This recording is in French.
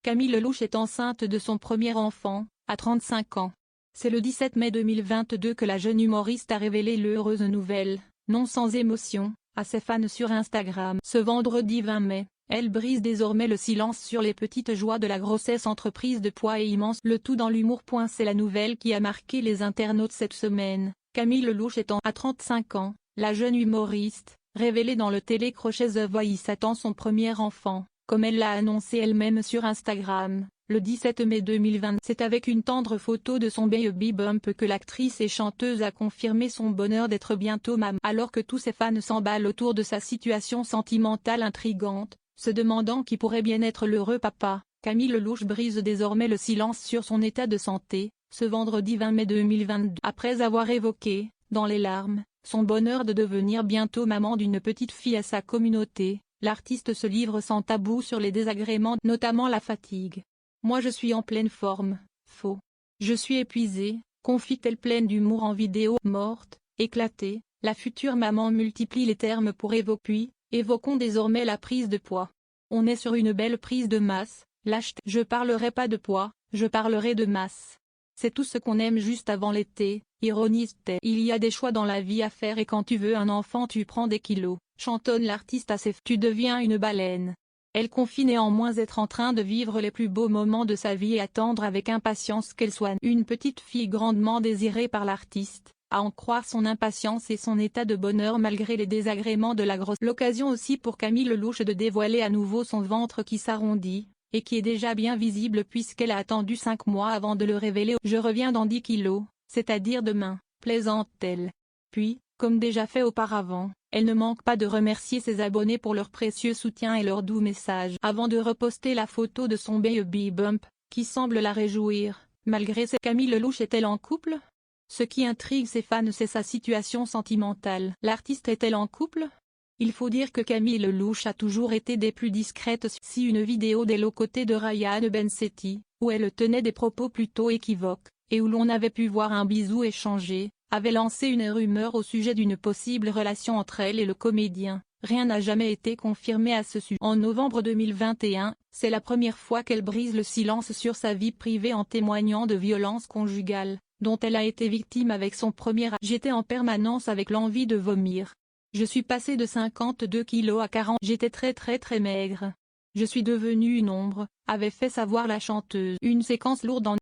Camille Lelouch est enceinte de son premier enfant, à 35 ans. C'est le 17 mai 2022 que la jeune humoriste a révélé l'heureuse nouvelle, non sans émotion, à ses fans sur Instagram. Ce vendredi 20 mai, elle brise désormais le silence sur les petites joies de la grossesse entre prise de poids et immense, le tout dans l'humour. C'est la nouvelle qui a marqué les internautes cette semaine. Camille Lelouch étant à 35 ans, la jeune humoriste, révélée dans le télécrochet The Voice, attend son premier enfant, comme elle l'a annoncé elle-même sur Instagram, le 17 mai 2020. C'est avec une tendre photo de son baby bump que l'actrice et chanteuse a confirmé son bonheur d'être bientôt maman. Alors que tous ses fans s'emballent autour de sa situation sentimentale intrigante, se demandant qui pourrait bien être l'heureux papa, Camille Lelouch brise désormais le silence sur son état de santé, ce vendredi 20 mai 2022. Après avoir évoqué, dans les larmes, son bonheur de devenir bientôt maman d'une petite fille à sa communauté, l'artiste se livre sans tabou sur les désagréments, notamment la fatigue. « Moi je suis en pleine forme, faux. Je suis épuisée », confie-t-elle pleine d'humour en vidéo. Morte, éclatée, la future maman multiplie les termes pour évoquer. Puis, évoquons désormais la prise de poids. On est sur une belle prise de masse, lâcheté. Je parlerai pas de poids, je parlerai de masse. C'est tout ce qu'on aime juste avant l'été, ironise-t-elle. Il y a des choix dans la vie à faire et quand tu veux un enfant tu prends des kilos, chantonne l'artiste à ses fans. Tu deviens une baleine. Elle confie néanmoins être en train de vivre les plus beaux moments de sa vie et attendre avec impatience qu'elle soit une petite fille grandement désirée par l'artiste, à en croire son impatience et son état de bonheur malgré les désagréments de la grossesse. L'occasion aussi pour Camille Lelouch de dévoiler à nouveau son ventre qui s'arrondit, et qui est déjà bien visible puisqu'elle a attendu 5 mois avant de le révéler. Je reviens dans 10 kilos, c'est-à-dire demain, plaisante-t-elle. Puis, comme déjà fait auparavant, elle ne manque pas de remercier ses abonnés pour leur précieux soutien et leurs doux messages. Avant de reposter la photo de son baby bump, qui semble la réjouir, malgré ses... Camille Lelouch est-elle en couple? Ce qui intrigue ses fans c'est sa situation sentimentale. L'artiste est-elle en couple? Il faut dire que Camille Lelouch a toujours été des plus discrètes. Si une vidéo d'elle aux côtés de Ryan Bensetti, où elle tenait des propos plutôt équivoques, et où l'on avait pu voir un bisou échangé, avait lancé une rumeur au sujet d'une possible relation entre elle et le comédien, rien n'a jamais été confirmé à ce sujet. En novembre 2021, c'est la première fois qu'elle brise le silence sur sa vie privée en témoignant de violences conjugales, dont elle a été victime avec son premier. J'étais en permanence avec l'envie de vomir. Je suis passée de 52 kilos à 40. J'étais très maigre. Je suis devenue une ombre, avait fait savoir la chanteuse. Une séquence lourde en